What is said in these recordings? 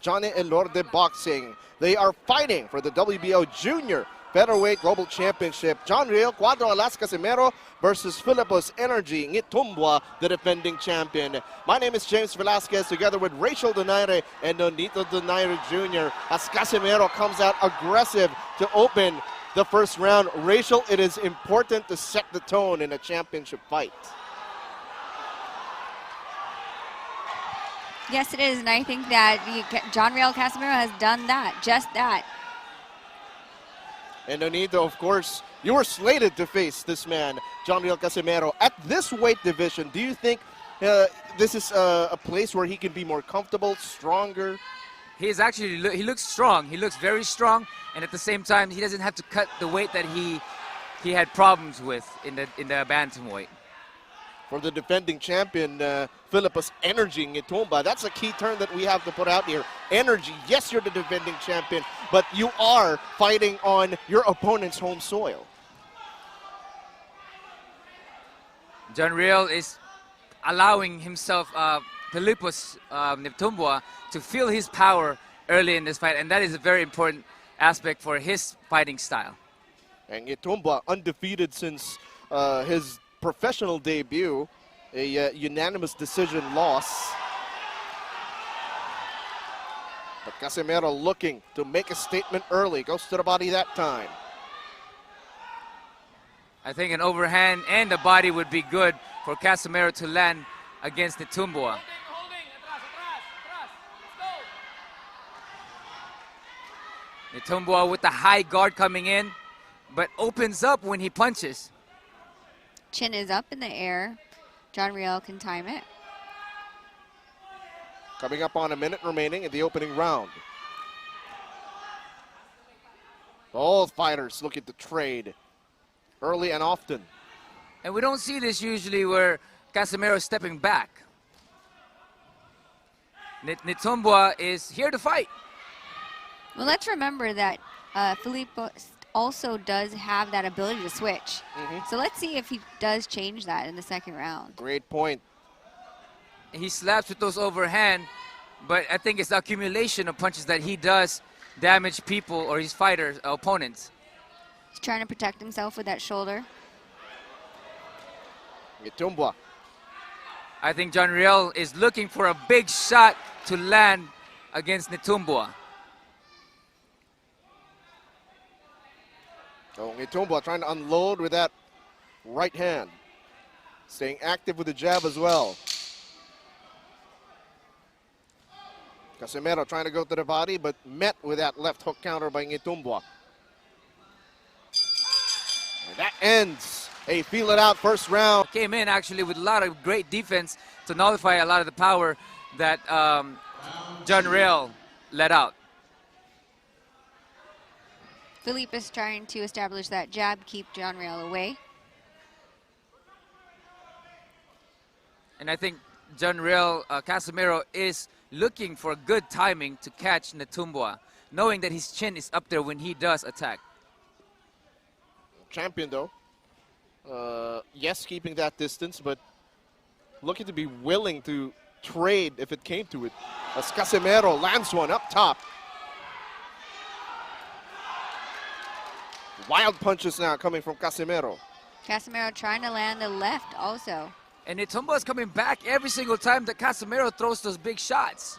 Johnny Elorde Boxing. They are fighting for the WBO Junior Featherweight Global Championship. John Riel Cuadro Alas Casimero versus Philippos Energy Nghitumbwa, the defending champion. My name is James Velasquez, together with Rachel Donaire and Nonito Donaire Jr. as Casimero comes out aggressive to open the first round. Rachel, it is important to set the tone in a championship fight. Yes, it is, and I think that John Riel Casimero has done that, just that. And Nonito, of course, you were slated to face this man, John Riel Casimero. At this weight division, do you think this is a place where he can be more comfortable, stronger? He looks strong. He looks very strong, and at the same time, he doesn't have to cut the weight that he had problems with in the bantamweight. For the defending champion, Philippos Energy Nghitumbwa. That's a key term that we have to put out here. Energy, yes, you're the defending champion, but you are fighting on your opponent's home soil. John Riel is allowing himself, Philippos Nghitumbwa, to feel his power early in this fight, and that is a very important aspect for his fighting style. And Nghitumbwa undefeated since his professional debut, a unanimous decision loss. But Casimero looking to make a statement early, goes to the body that time. I think an overhand and the body would be good for Casimero to land against Nghitumbwa. Nghitumbwa with the high guard coming in, but opens up when he punches. Chin is up in the air. John Riel can time it. Coming up on a minute remaining in the opening round. Both fighters looking to trade early and often. And we don't see this usually where Casimero is stepping back. Nghitumbwa is here to fight. Well, let's remember that Philippos also does have that ability to switch. So let's see if he does change that in the second round. Great point. He slaps with those overhand, but I think it's the accumulation of punches that he does damage people or his fighters, opponents. He's trying to protect himself with that shoulder. Nghitumbwa. I think John Riel is looking for a big shot to land against Nghitumbwa. So Nghitumbwa trying to unload with that right hand. Staying active with the jab as well. Casimero trying to go to the body, but met with that left hook counter by Nghitumbwa. And that ends a feel it out first round. Came in actually with a lot of great defense to nullify a lot of the power that John Riel let out. Philippe is trying to establish that jab, keep John Riel away. And I think John Riel, Casimero is looking for good timing to catch Nghitumbwa, knowing that his chin is up there when he does attack. Champion though, yes, keeping that distance, but looking to be willing to trade if it came to it. As Casimero lands one up top. Wild punches now coming from Casimero. Casimero trying to land the left also. And Nghitumbwa is coming back every single time that Casimero throws those big shots.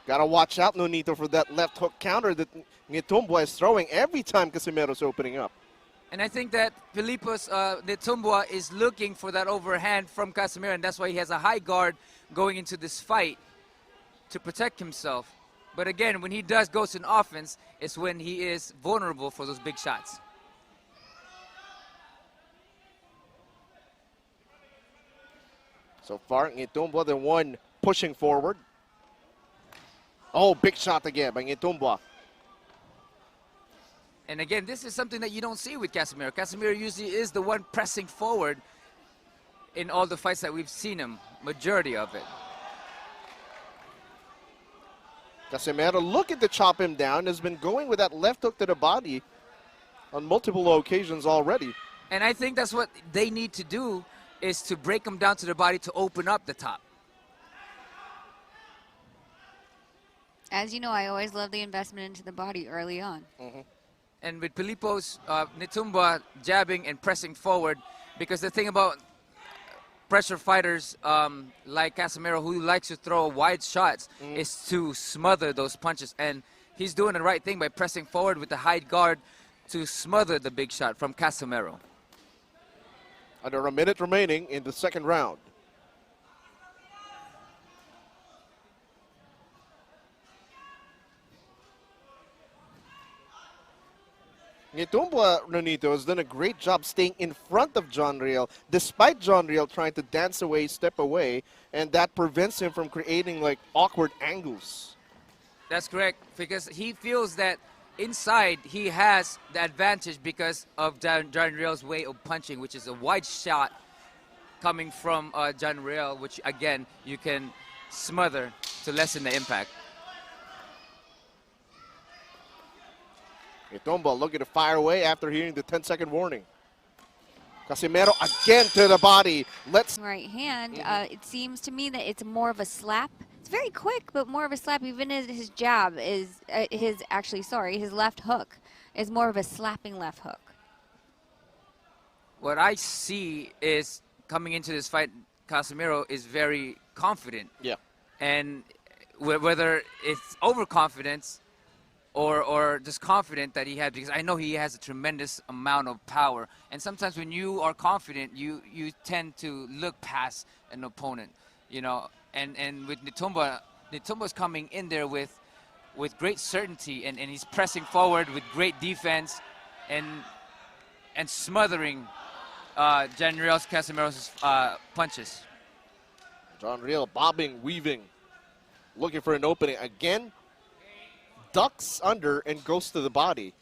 Gotta watch out, Nonito, for that left hook counter that Nghitumbwa is throwing every time Casimero's opening up. And I think that Philippos Nghitumbwa is looking for that overhand from Casimero, and that's why he has a high guard going into this fight to protect himself. But again, when he does go to an offense, it's when he is vulnerable for those big shots. So far, Nghitumbwa the one pushing forward. Oh, big shot again by Nghitumbwa. And again, this is something that you don't see with Casimero. Casimero usually is the one pressing forward in all the fights that we've seen him, majority of it. Casimero looking to chop him down, has been going with that left hook to the body on multiple occasions already. And I think that's what they need to do, is to break him down to the body to open up the top. As you know, I always love the investment into the body early on. And with Filippo's Nghitumbwa jabbing and pressing forward, because the thing about pressure fighters like Casemiro, who likes to throw wide shots, is to smother those punches. And he's doing the right thing by pressing forward with the high guard to smother the big shot from Casemiro. Under a minute remaining in the second round. Nghitumbwa, Nonito, has done a great job staying in front of John Riel, despite John Riel trying to dance away, step away, and that prevents him from creating like awkward angles. That's correct, because he feels that inside he has the advantage because of John Riel's way of punching, which is a wide shot coming from John Riel, which again you can smother to lessen the impact. Nghitumbwa looking to fire away after hearing the 10-second warning. Casemiro again to the body. Let's Right hand, it seems to me that it's more of a slap. It's very quick, but more of a slap. Even as his jab is, his left hook is more of a slapping left hook. What I see is coming into this fight, Casemiro is very confident. Yeah. And whether it's overconfidence or just confident that he had, because I know he has a tremendous amount of power. And sometimes when you are confident, you tend to look past an opponent, you know. And with Nghitumbwa's coming in there with great certainty, and he's pressing forward with great defense and smothering John Riel's Casemiro's punches. John Riel bobbing, weaving, looking for an opening again. Ducks under and goes to the body.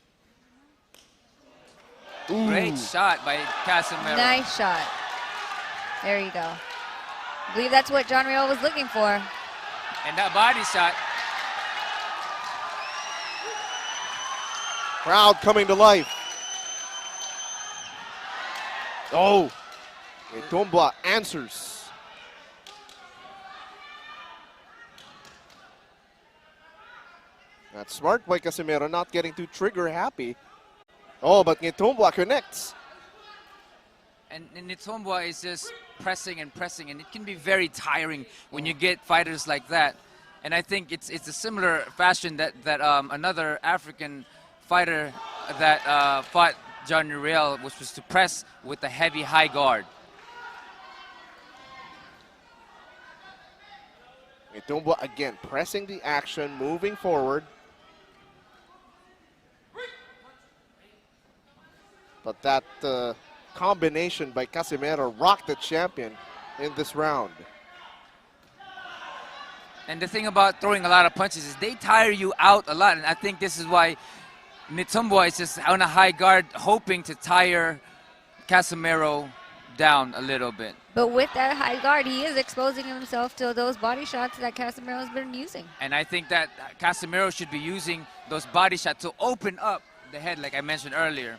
Ooh. Great shot by Casemiro. Nice shot. There you go. I believe that's what John Riel was looking for. And that body shot. Crowd coming to life. Oh, Nghitumbwa answers. That's smart by Casemiro, not getting too trigger happy. Oh, but Nghitumbwa connects. And Nghitumbwa is just pressing and pressing, and it can be very tiring when you get fighters like that. And I think it's a similar fashion that another African fighter that fought John Riel, which was to press with a heavy high guard. Nghitumbwa again pressing the action, moving forward. But that combination by Casemiro rocked the champion in this round. And the thing about throwing a lot of punches is they tire you out a lot. And I think this is why Nghitumbwa is just on a high guard, hoping to tire Casemiro down a little bit. But with that high guard, he is exposing himself to those body shots that Casemiro's been using. And I think that Casemiro should be using those body shots to open up the head, like I mentioned earlier.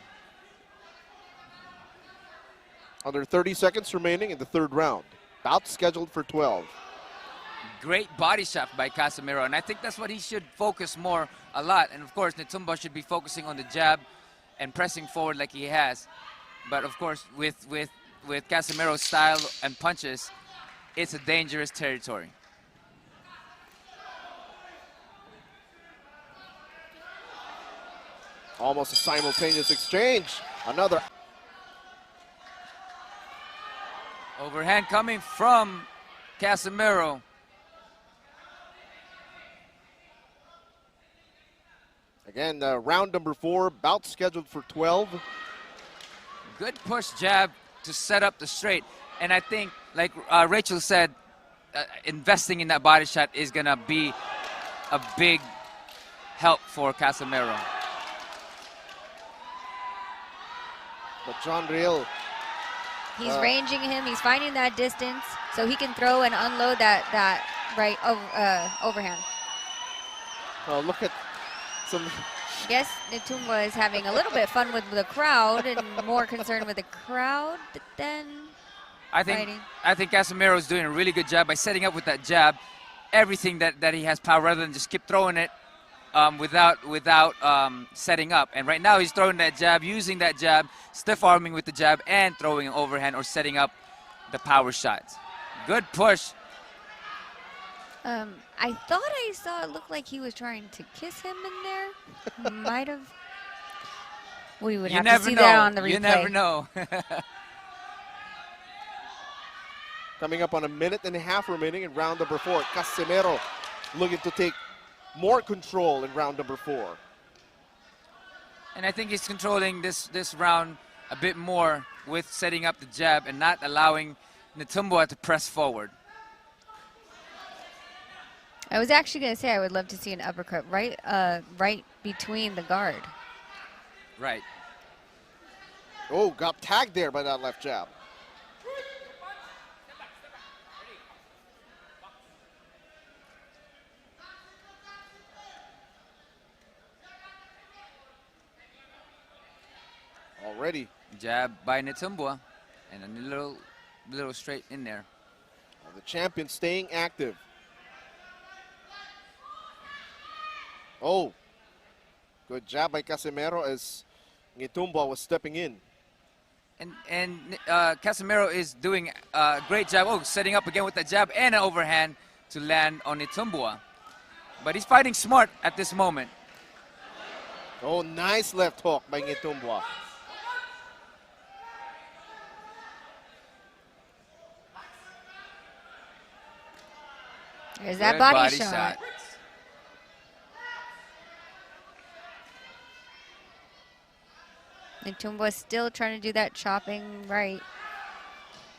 Under 30 seconds remaining in the third round. Bout scheduled for 12. Great body shot by Casemiro, and I think that's what he should focus more a lot. And of course, Nghitumbwa should be focusing on the jab and pressing forward like he has. But of course, with Casemiro's style and punches, it's a dangerous territory. Almost a simultaneous exchange. Another. Overhand coming from Casemiro. Again, round number 4, bout scheduled for 12. Good push jab to set up the straight. And I think, like Rachel said, investing in that body shot is going to be a big help for Casemiro. But John Riel. He's ranging him. He's finding that distance so he can throw and unload that right overhand. Well, look at some. I guess Nghitumbwa is having a little bit fun with the crowd and more concerned with the crowd than I think fighting. I think Casemiro is doing a really good job by setting up with that jab everything that he has power rather than just keep throwing it without setting up. And right now he's throwing that jab, using that jab, stiff arming with the jab, and throwing an overhand or setting up the power shots. Good push. I thought I saw it look like he was trying to kiss him in there. Might have. We would have to see that on the replay. You never know. Coming up on a minute and a half remaining in round number 4. Casimero looking to take more control in round number 4. And I think he's controlling this round a bit more with setting up the jab and not allowing Nghitumbwa to press forward. I was actually going to say I would love to see an uppercut right between the guard. Right. Oh, got tagged there by that left jab. Already. Jab by Nghitumbwa and a little straight in there. The champion staying active. Oh, good jab by Casimero as Nghitumbwa was stepping in. And Casimero is doing a great job. Oh, setting up again with the jab and an overhand to land on Nghitumbwa. But he's fighting smart at this moment. Oh, nice left hook by Nghitumbwa. There's that Good body shot. Nghitumbwa still trying to do that chopping right.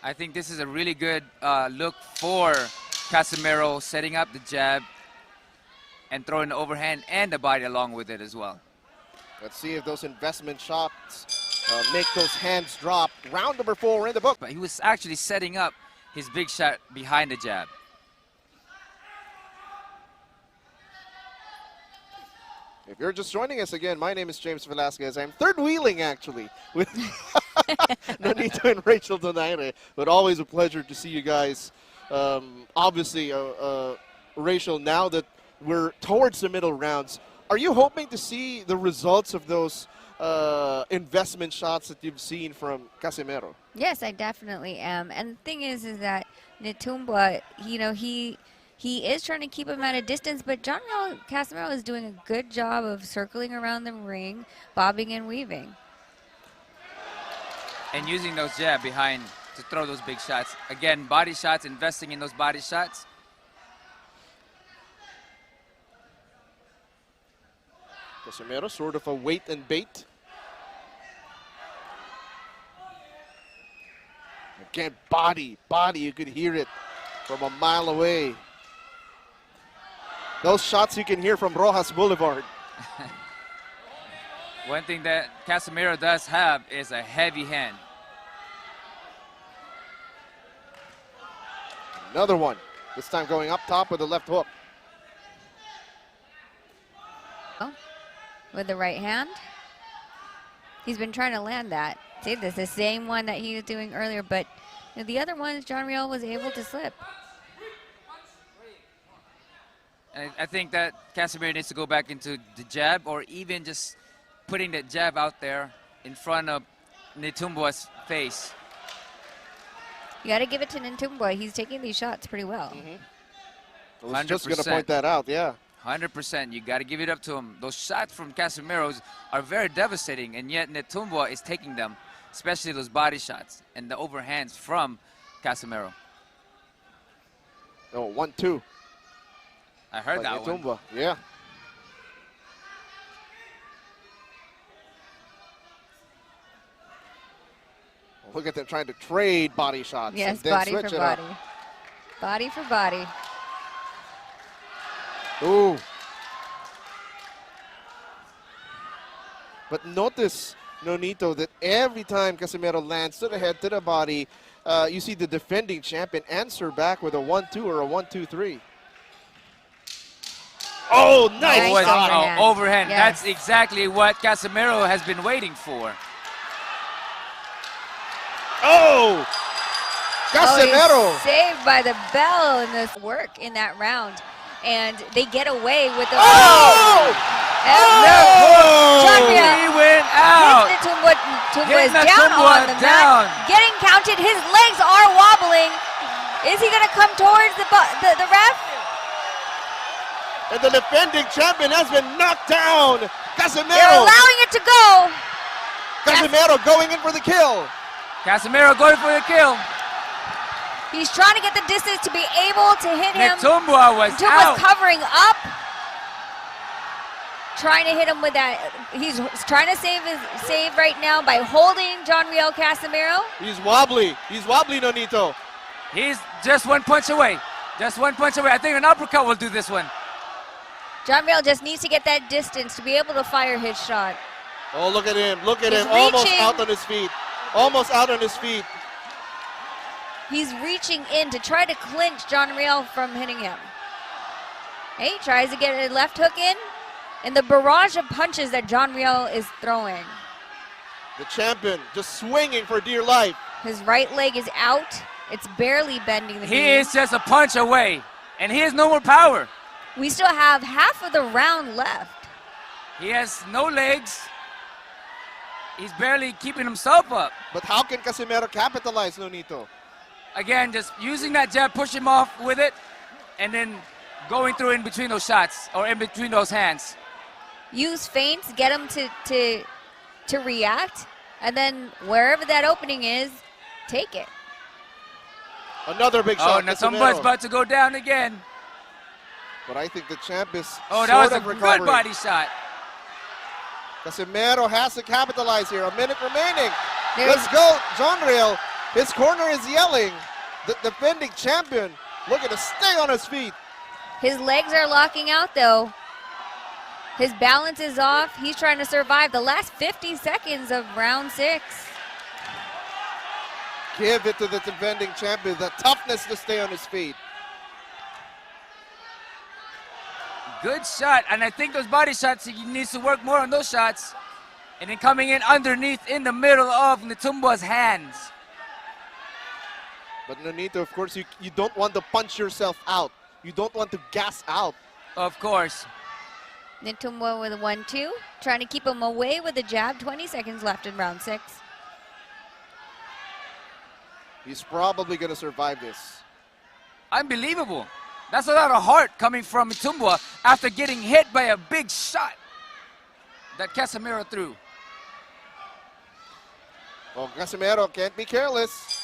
I think this is a really good look for Casimero, setting up the jab and throwing the overhand and the body along with it as well. Let's see if those investment shots make those hands drop. Round number 4 in the book. But he was actually setting up his big shot behind the jab. If you're just joining us again, my name is James Velasquez. I'm third wheeling actually with Nonito and Rachel Donaire, but always a pleasure to see you guys. Obviously, Rachel, now that we're towards the middle rounds, are you hoping to see the results of those investment shots that you've seen from Casimero? Yes, I definitely am. And the thing is that Nghitumbwa, he is trying to keep him at a distance, but Casimero is doing a good job of circling around the ring, bobbing and weaving. And using those jab behind to throw those big shots. Again, body shots, investing in those body shots. Casimero, sort of a wait and bait. Again, body, you could hear it from a mile away. Those shots you can hear from Rojas Boulevard. One thing that Casimero does have is a heavy hand. Another one, this time going up top with the left hook. Oh, with the right hand. He's been trying to land that. See, this is the same one that he was doing earlier, but the other ones, John Riel was able to slip. I think that Casimero needs to go back into the jab, or even just putting that jab out there in front of Nghitumbwa's face. You got to give it to Nghitumbwa. He's taking these shots pretty well. I was just going to point that out, yeah. 100%. You got to give it up to him. Those shots from Casimero are very devastating, and yet Nghitumbwa is taking them, especially those body shots and the overhands from Casimero. Oh, 1-2. I heard that Nghitumbwa, one. yeah. Look at them trying to trade body shots. Yes, and then body switch for it up. body. Body for body. Ooh. But notice, Nonito, that every time Casimero lands to the head, to the body, you see the defending champion answer back with a 1-2 or a 1-2-3. Oh, nice overhand. Overhand. Yes. That's exactly what Casimero has been waiting for. Oh! Casimero. he's saved by the bell in this work in that round. And they get away with the... Oh! John Real He went out. Nghitumbwa is down Nghitumbwa on the down. mat. Getting counted. His legs are wobbling. Is he going to come towards the ref? And the defending champion has been knocked down. They're Casimero. allowing it to go. Casimero going in for the kill. Casimero going for the kill. He's trying to get the distance to be able to hit him. Nghitumbwa was Nghitumbwa's out. covering up. Trying to hit him with that. He's trying to save right now by holding John Real Casimero. He's wobbly. He's wobbly, Nonito. He's just one punch away. Just one punch away. I think an uppercut will do this one. John Real just needs to get that distance to be able to fire his shot. Oh, look at him. Look at He's him. Almost reaching. out on his feet. Almost out on his feet. He's reaching in to try to clinch John Real from hitting him. He tries to get a left hook in, and the barrage of punches that John Real is throwing. The champion just swinging for dear life. His right leg is out. It's barely bending the knee. He is just a punch away, and he has no more power. We still have half of the round left. He has no legs. He's barely keeping himself up. But how can Casimero capitalize, Nonito? Again, just using that jab, push him off with it, and then going through in between those shots or in between those hands. Use feints, get him to react, and then wherever that opening is, take it. Another big shot. Nghitumbwa's Casimero. about to go down again. But I think the champ is Oh, that sort was a of good recovering. body shot. Casimero has to capitalize here. A minute remaining. There's- Let's go, John Real. His corner is yelling. The defending champion looking to stay on his feet. His legs are locking out though. His balance is off. He's trying to survive the last 50 seconds of round 6. Give it to the defending champion, the toughness to stay on his feet. Good shot, and I think those body shots, he needs to work more on those shots. And then coming in underneath in the middle of Nghitumbwa's hands. But Nonito, of course, you don't want to punch yourself out. You don't want to gas out. Of course. Nghitumbwa with a 1-2, trying to keep him away with a jab. 20 seconds left in round 6. He's probably going to survive this. Unbelievable. That's a lot of heart coming from Nghitumbwa after getting hit by a big shot that Casimero threw. Oh, Casimero can't be careless.